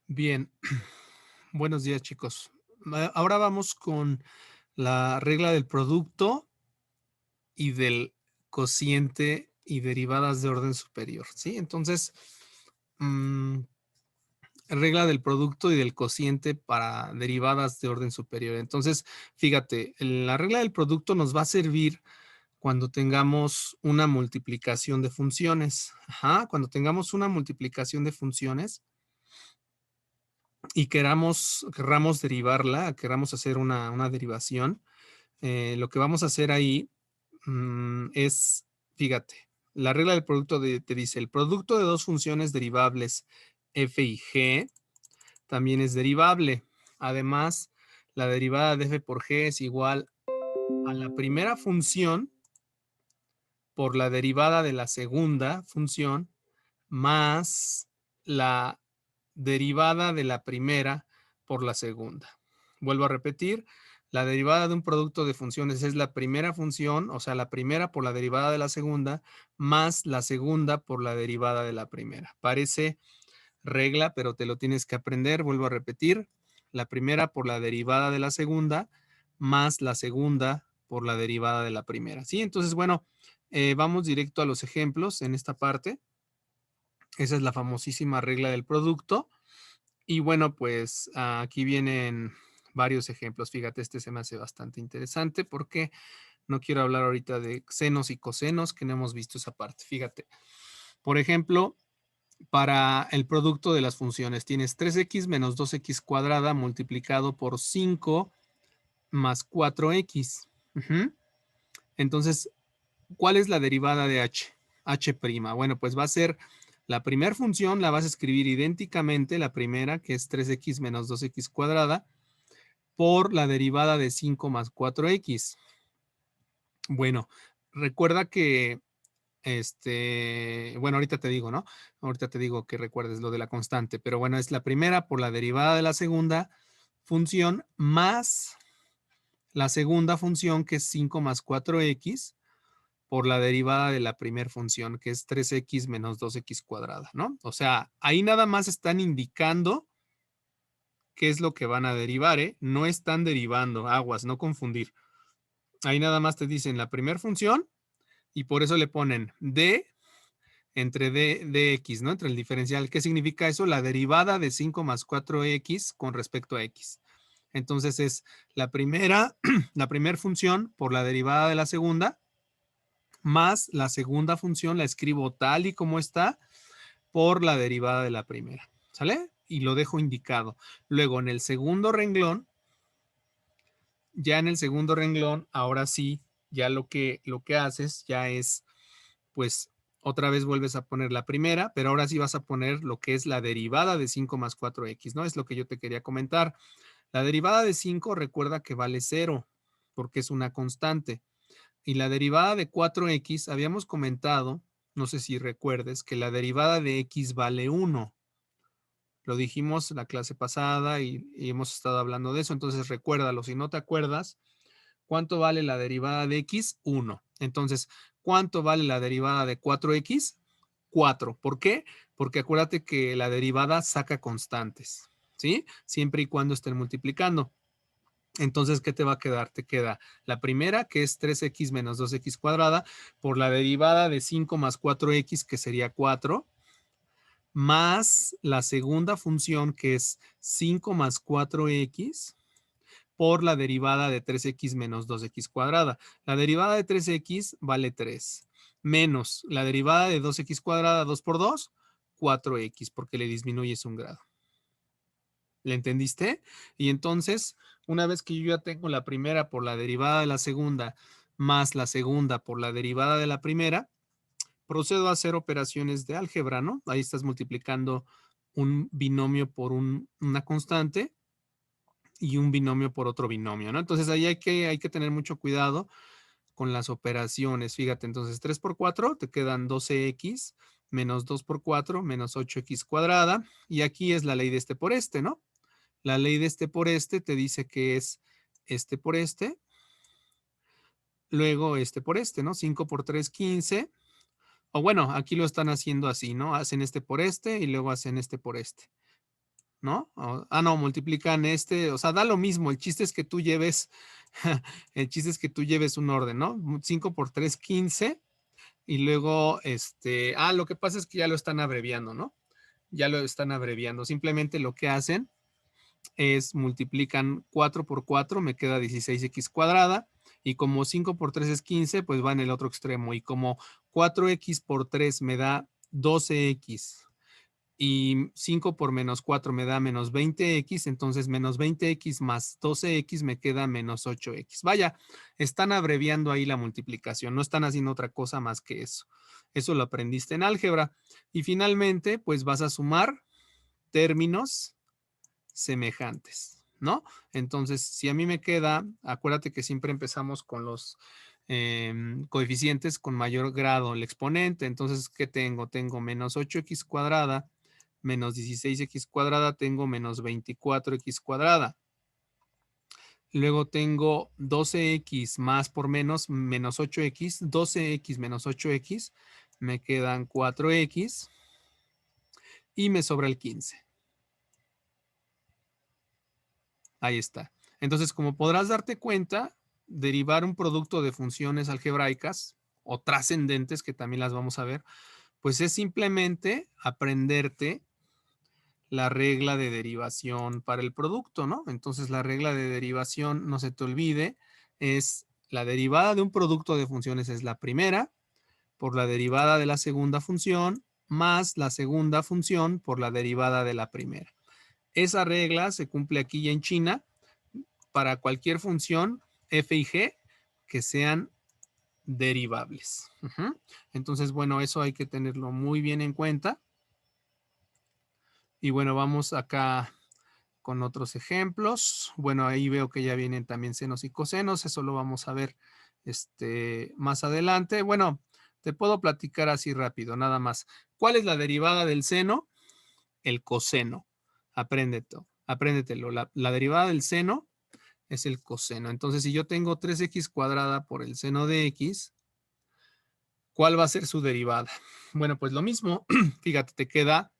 Bien, buenos días, chicos. Ahora vamos con la regla del producto y del cociente y derivadas de orden superior, ¿sí? Entonces, mm, regla del producto y del cociente para derivadas de orden superior. Entonces, fíjate, la regla del producto nos va a servir cuando tengamos una multiplicación de funciones. Ajá, cuando tengamos una multiplicación de funciones y querramos derivarla, querramos hacer una derivación, lo que vamos a hacer ahí es, fíjate, la regla del producto te dice, el producto de dos funciones derivables f y g también es derivable. Además, la derivada de f por g es igual a la primera función por la derivada de la segunda función más la derivada de la primera por la segunda. Vuelvo a repetir, la derivada de un producto de funciones es la primera función, o sea, la primera por la derivada de la segunda, más la segunda por la derivada de la primera. Parece regla, pero te lo tienes que aprender. Vuelvo a repetir, la primera por la derivada de la segunda, más la segunda por la derivada de la primera. ¿Sí? Entonces, bueno, vamos directo a los ejemplos en esta parte. Esa es la famosísima regla del producto. Y bueno, pues aquí vienen varios ejemplos. Fíjate, este se me hace bastante interesante porque no quiero hablar ahorita de senos y cosenos, que no hemos visto esa parte. Fíjate, por ejemplo, para el producto de las funciones, tienes 3x menos 2x cuadrada multiplicado por 5 más 4x. Entonces, ¿cuál es la derivada de h? H'. Bueno, pues va a ser la primera función, la vas a escribir idénticamente, la primera, que es 3x menos 2x cuadrada, por la derivada de 5 más 4x. Bueno, recuerda que, bueno, ahorita te digo, ¿no? Ahorita te digo que recuerdes lo de la constante, pero bueno, es la primera por la derivada de la segunda función más la segunda función, que es 5 más 4x, por la derivada de la primera función, que es 3x menos 2x cuadrada, ¿no? O sea, ahí nada más están indicando qué es lo que van a derivar, ¿eh? No están derivando, aguas, no confundir. Ahí nada más te dicen la primera función y por eso le ponen d entre dx, ¿no? Entre el diferencial. ¿Qué significa eso? La derivada de 5 más 4x con respecto a x. Entonces es la primera, la primera función por la derivada de la segunda, más la segunda función, la escribo tal y como está, por la derivada de la primera. ¿Sale? Y lo dejo indicado. Luego, en el segundo renglón, ya en el segundo renglón, ahora sí, ya lo que haces ya es, pues, otra vez vuelves a poner la primera, pero ahora sí vas a poner lo que es la derivada de 5 más 4x, ¿no? Es lo que yo te quería comentar. La derivada de 5 recuerda que vale 0, porque es una constante. Y la derivada de 4x, habíamos comentado, no sé si recuerdes, que la derivada de x vale 1. Lo dijimos la clase pasada y hemos estado hablando de eso, entonces recuérdalo. Si no te acuerdas, ¿cuánto vale la derivada de x? 1. Entonces, ¿cuánto vale la derivada de 4x? 4. ¿Por qué? Porque acuérdate que la derivada saca constantes, ¿sí? Siempre y cuando estén multiplicando. Entonces, ¿qué te va a quedar? Te queda la primera, que es 3x menos 2x cuadrada, por la derivada de 5 más 4x, que sería 4, más la segunda función, que es 5 más 4x, por la derivada de 3x menos 2x cuadrada. La derivada de 3x vale 3, menos la derivada de 2x cuadrada, 2 por 2, 4x, porque le disminuyes un grado. ¿Le entendiste? Y entonces, una vez que yo ya tengo la primera por la derivada de la segunda, más la segunda por la derivada de la primera, procedo a hacer operaciones de álgebra, ¿no? Ahí estás multiplicando un binomio por una constante y un binomio por otro binomio, ¿no? Entonces ahí hay que tener mucho cuidado con las operaciones. Fíjate, entonces 3 por 4 te quedan 12x, menos 2 por 4, menos 8x cuadrada. Y aquí es la ley de este por este, ¿no? La ley de este por este te dice que es este por este, luego este por este, ¿no? 5 por 3, 15. O bueno, aquí lo están haciendo así, ¿no? Hacen este por este y luego hacen este por este. ¿no? No, multiplican o sea, da lo mismo. El chiste es que tú lleves, el chiste es que tú lleves un orden, ¿no? 5 por 3, 15. Y luego, lo que pasa es que ya lo están abreviando, ¿no? Ya lo están abreviando. Simplemente lo que hacen es multiplican 4 por 4, me queda 16x cuadrada. Y como 5 por 3 es 15, pues va en el otro extremo. Y como 4x por 3 me da 12x y 5 por menos 4 me da menos 20x, entonces menos 20x más 12x me queda menos 8x. Vaya, están abreviando ahí la multiplicación, no están haciendo otra cosa más que eso. Eso lo aprendiste en álgebra. Y finalmente, pues vas a sumar términos semejantes, ¿no? Entonces, si a mí me queda, acuérdate que siempre empezamos con los coeficientes con mayor grado, el exponente. Entonces, ¿qué tengo? Tengo menos 8x cuadrada menos 16x cuadrada, tengo menos 24x cuadrada. Luego tengo 12x más por menos 8x, 12x menos 8x, me quedan 4x y me sobra el 15. Ahí está. Entonces, como podrás darte cuenta, derivar un producto de funciones algebraicas o trascendentes, que también las vamos a ver, pues es simplemente aprenderte la regla de derivación para el producto, ¿no? Entonces, la regla de derivación, no se te olvide, es la derivada de un producto de funciones es la primera por la derivada de la segunda función más la segunda función por la derivada de la primera. Esa regla se cumple aquí y en China para cualquier función f y g que sean derivables. Entonces, bueno, eso hay que tenerlo muy bien en cuenta. Y bueno, vamos acá con otros ejemplos. Bueno, ahí veo que ya vienen también senos y cosenos. Eso lo vamos a ver más adelante. Bueno, te puedo platicar así rápido, nada más. ¿Cuál es la derivada del seno? El coseno. Apréndetelo. La derivada del seno es el coseno. Entonces, si yo tengo 3x cuadrada por el seno de x, ¿cuál va a ser su derivada? Bueno, pues lo mismo. Fíjate, te queda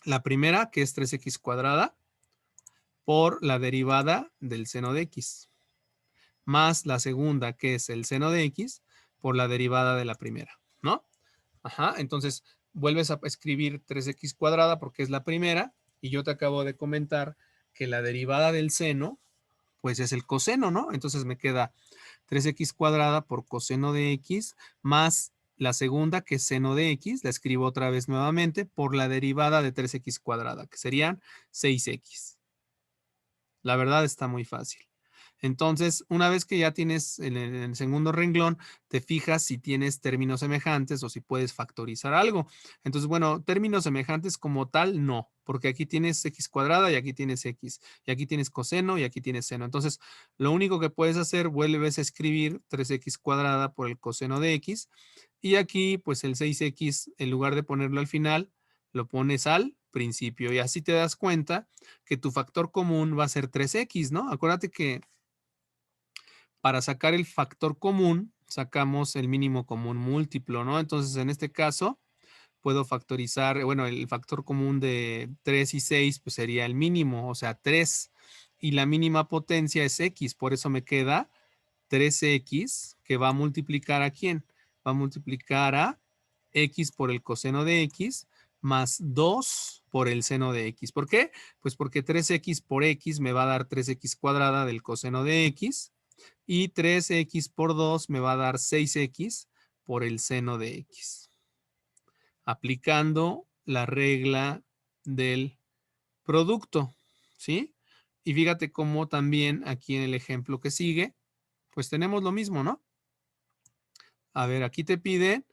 la primera, que es 3x cuadrada, por la derivada del seno de x, más la segunda, que es el seno de x, por la derivada de la primera, ¿no? Ajá, entonces vuelves a escribir 3x cuadrada porque es la primera, y yo te acabo de comentar que la derivada del seno, pues es el coseno, ¿no? Entonces me queda 3x cuadrada por coseno de x, más la segunda, que es seno de x, la escribo otra vez nuevamente, por la derivada de 3x cuadrada, que serían 6x. La verdad está muy fácil. Entonces, una vez que ya tienes en el segundo renglón, te fijas si tienes términos semejantes o si puedes factorizar algo. Entonces, bueno, términos semejantes como tal, no, porque aquí tienes x cuadrada y aquí tienes x, y aquí tienes coseno y aquí tienes seno. Entonces, lo único que puedes hacer, vuelves a escribir 3x cuadrada por el coseno de x, y aquí, pues el 6x, en lugar de ponerlo al final, lo pones al principio, y así te das cuenta que tu factor común va a ser 3x, ¿no? Acuérdate que para sacar el factor común, sacamos el mínimo común múltiplo, ¿no? Entonces, en este caso, puedo factorizar, bueno, el factor común de 3 y 6, pues sería el mínimo, o sea, 3. Y la mínima potencia es x, por eso me queda 3x, que va a multiplicar ¿a quién? Va a multiplicar a x por el coseno de x más 2 por el seno de x. ¿Por qué? Pues porque 3x por x me va a dar 3x cuadrada del coseno de x, y 3x por 2 me va a dar 6x por el seno de x. Aplicando la regla del producto, ¿sí? Y fíjate cómo también aquí en el ejemplo que sigue, pues tenemos lo mismo, ¿no? A ver, aquí te pide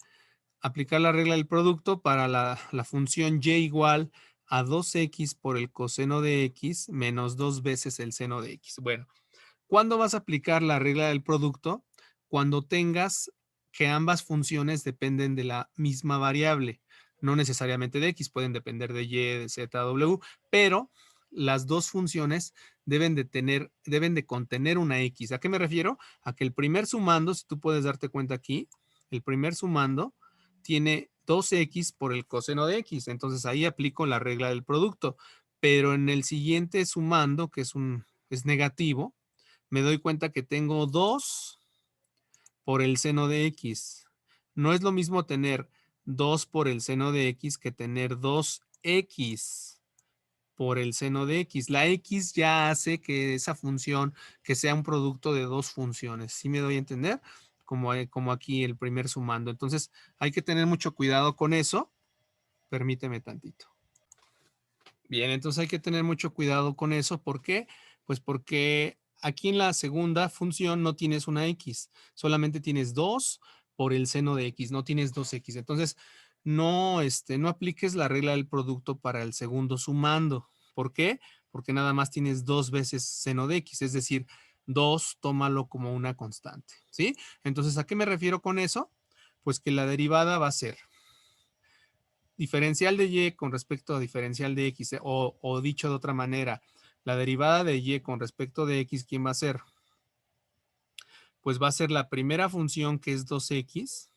aplicar la regla del producto para la función y igual a 2x por el coseno de x menos 2 veces el seno de x. Bueno, ¿cuándo vas a aplicar la regla del producto? Cuando tengas que ambas funciones dependen de la misma variable, no necesariamente de x, pueden depender de y, de z, w, pero las dos funciones deben de contener una x. ¿A qué me refiero? A que el primer sumando, si tú puedes darte cuenta aquí, el primer sumando tiene 2x por el coseno de x, entonces ahí aplico la regla del producto. pero en el siguiente sumando, que es negativo, me doy cuenta que tengo 2 por el seno de x. No es lo mismo tener 2 por el seno de x que tener 2x por el seno de x. La x ya hace que esa función que sea un producto de dos funciones. ¿Sí me doy a entender? Como aquí el primer sumando. Entonces hay que tener mucho cuidado con eso. Permíteme tantito. Bien, entonces hay que tener mucho cuidado con eso. ¿Por qué? Pues porque aquí en la segunda función no tienes una x, solamente tienes 2 por el seno de x, no tienes 2x. Entonces, no apliques la regla del producto para el segundo sumando. ¿Por qué? Porque nada más tienes 2 veces seno de x, es decir, 2 tómalo como una constante, ¿sí? Entonces, ¿a qué me refiero con eso? Pues que la derivada va a ser diferencial de y con respecto a diferencial de x, o dicho de otra manera, la derivada de y con respecto de x, ¿quién va a ser? Pues va a ser la primera función, que es 2x,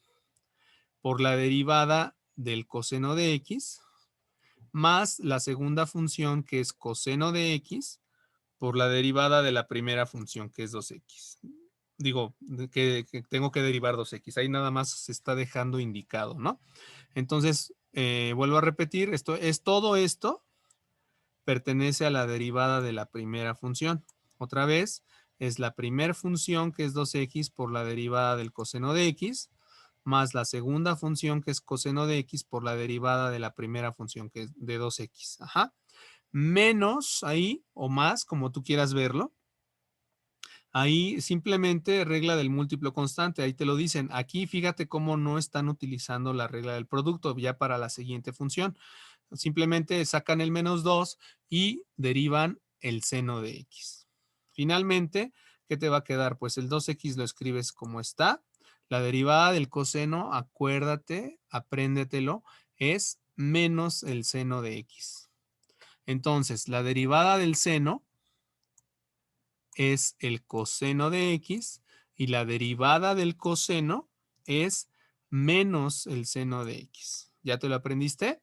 por la derivada del coseno de x, más la segunda función, que es coseno de x, por la derivada de la primera función, que es 2x. Digo, que tengo que derivar 2x. Ahí nada más se está dejando indicado, ¿no? Entonces, vuelvo a repetir, todo esto pertenece a la derivada de la primera función. Otra vez, es la primera función, que es 2x, por la derivada del coseno de x, más la segunda función, que es coseno de x, por la derivada de la primera función, que es de 2x. Ajá. Menos ahí, o más, como tú quieras verlo. Ahí simplemente regla del múltiplo constante, ahí te lo dicen. Aquí fíjate cómo no están utilizando la regla del producto ya para la siguiente función. Simplemente sacan el menos 2 y derivan el seno de x. Finalmente, ¿qué te va a quedar? Pues el 2x lo escribes como está. La derivada del coseno, acuérdate, apréndetelo, es menos el seno de x. Entonces, la derivada del seno es el coseno de x y la derivada del coseno es menos el seno de x. ¿Ya te lo aprendiste?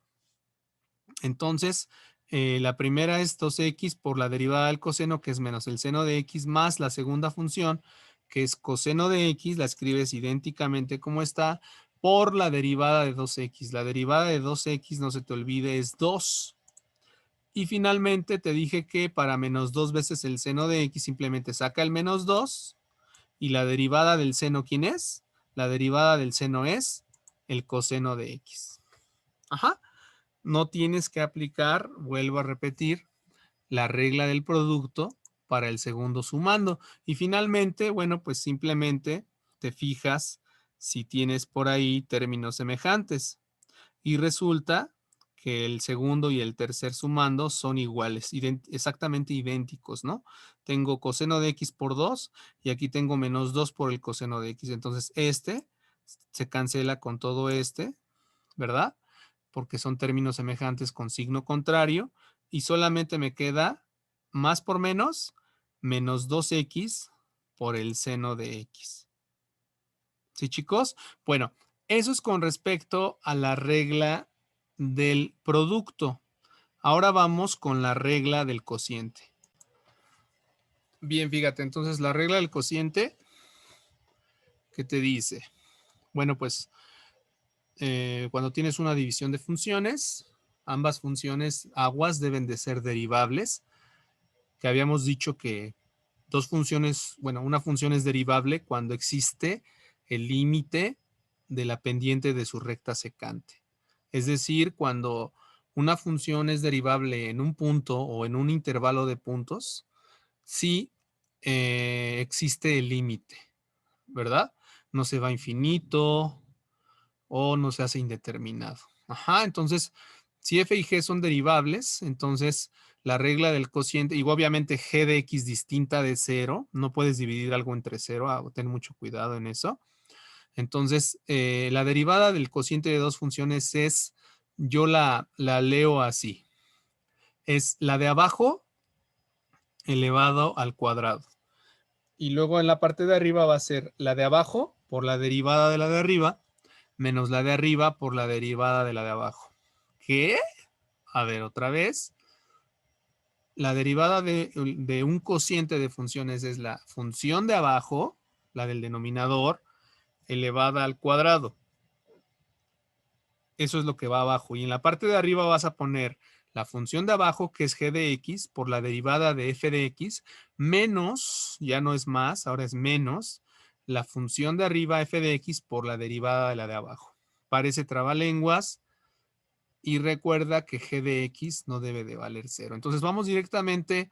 Entonces, la primera es 2x por la derivada del coseno, que es menos el seno de x, más la segunda función, que es coseno de x, la escribes idénticamente como está, por la derivada de 2x. La derivada de 2x, no se te olvide, es 2. Y finalmente te dije que para menos 2 veces el seno de x simplemente saca el menos 2. ¿Y la derivada del seno quién es? La derivada del seno es el coseno de x. Ajá. No tienes que aplicar, vuelvo a repetir, la regla del producto para el segundo sumando. Y finalmente, bueno, pues simplemente te fijas si tienes por ahí términos semejantes. Y resulta que el segundo y el tercer sumando son iguales, exactamente idénticos, ¿no? Tengo coseno de x por 2 y aquí tengo menos 2 por el coseno de x. Entonces, este se cancela con todo este, ¿verdad? Porque son términos semejantes con signo contrario y solamente me queda más por menos, menos 2x por el seno de x. ¿Sí, chicos? Bueno, eso es con respecto a la regla del producto. Ahora vamos con la regla del cociente. Bien, fíjate, entonces la regla del cociente, ¿qué te dice? Bueno, pues cuando tienes una división de funciones, ambas funciones aguas deben de ser derivables, que habíamos dicho que dos funciones, bueno, una función es derivable cuando existe el límite de la pendiente de su recta secante. Es decir, cuando una función es derivable en un punto o en un intervalo de puntos, si existe el límite, ¿verdad? No se va a infinito o no se hace indeterminado. Ajá, entonces, si f y g son derivables, entonces la regla del cociente, y obviamente g de x distinta de 0, no puedes dividir algo entre 0, ten mucho cuidado en eso. Entonces, la derivada del cociente de dos funciones es, yo la leo así, es la de abajo elevado al cuadrado. Y luego en la parte de arriba va a ser la de abajo por la derivada de la de arriba, menos la de arriba por la derivada de la de abajo. ¿Qué? A ver, otra vez. la derivada de un cociente de funciones es la función de abajo, la del denominador, elevada al cuadrado. Eso es lo que va abajo. Y en la parte de arriba vas a poner la función de abajo, que es g de x, por la derivada de f de x, menos, ya no es más, ahora es menos, la función de arriba, f de x, por la derivada de la de abajo. Parece trabalenguas y recuerda que g de x no debe de valer 0. Entonces vamos directamente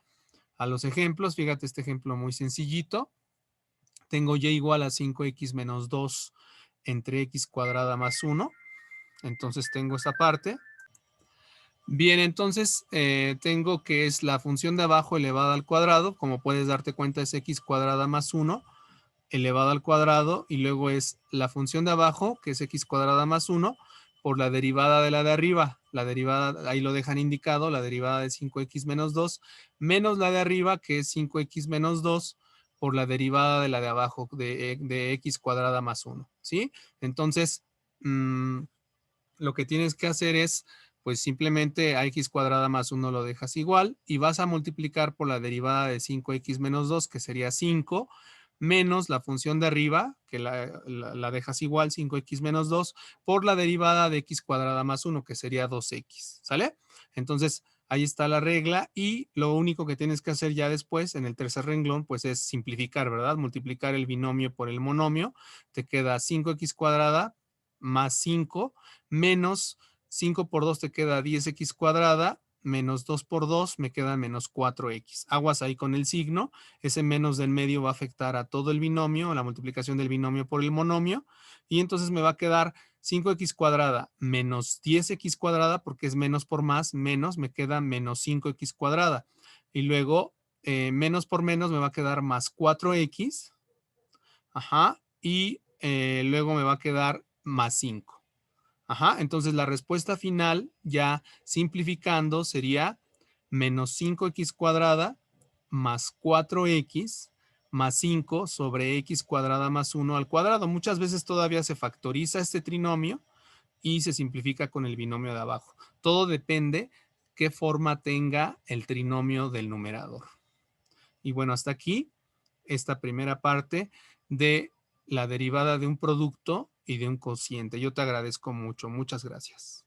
a los ejemplos. Fíjate este ejemplo muy sencillito. Tengo y igual a 5x menos 2 entre x cuadrada más 1. Entonces tengo esta parte. Bien, entonces tengo que es la función de abajo elevada al cuadrado. Como puedes darte cuenta es x cuadrada más 1 elevado al cuadrado. Y luego es la función de abajo, que es x cuadrada más 1, por la derivada de la de arriba. La derivada, ahí lo dejan indicado, la derivada de 5x menos 2, menos la de arriba, que es 5x menos 2, por la derivada de la de abajo, de x cuadrada más 1. ¿Sí? Entonces, lo que tienes que hacer es, pues simplemente a x cuadrada más 1 lo dejas igual y vas a multiplicar por la derivada de 5x menos 2, que sería 5, menos la función de arriba, que la dejas igual, 5x menos 2, por la derivada de x cuadrada más 1, que sería 2x, ¿sale? Entonces, ahí está la regla y lo único que tienes que hacer ya después, en el tercer renglón, pues es simplificar, ¿verdad? Multiplicar el binomio por el monomio, te queda 5x cuadrada más 5 menos 5 por 2 te queda 10x cuadrada, menos 2 por 2 me queda menos 4x. Aguas ahí con el signo, ese menos del medio va a afectar a todo el binomio, la multiplicación del binomio por el monomio, y entonces me va a quedar 5x cuadrada menos 10x cuadrada, porque es menos por más, menos, me queda menos 5x cuadrada. Y luego, menos por menos me va a quedar más 4x, ajá, y luego me va a quedar más 5. Ajá, entonces la respuesta final, ya simplificando, sería menos 5x cuadrada más 4x más 5 sobre x cuadrada más 1 al cuadrado. Muchas veces todavía se factoriza este trinomio y se simplifica con el binomio de abajo. Todo depende qué forma tenga el trinomio del numerador. Y bueno, hasta aquí esta primera parte de la derivada de un producto y de un cociente. Yo te agradezco mucho. Muchas gracias.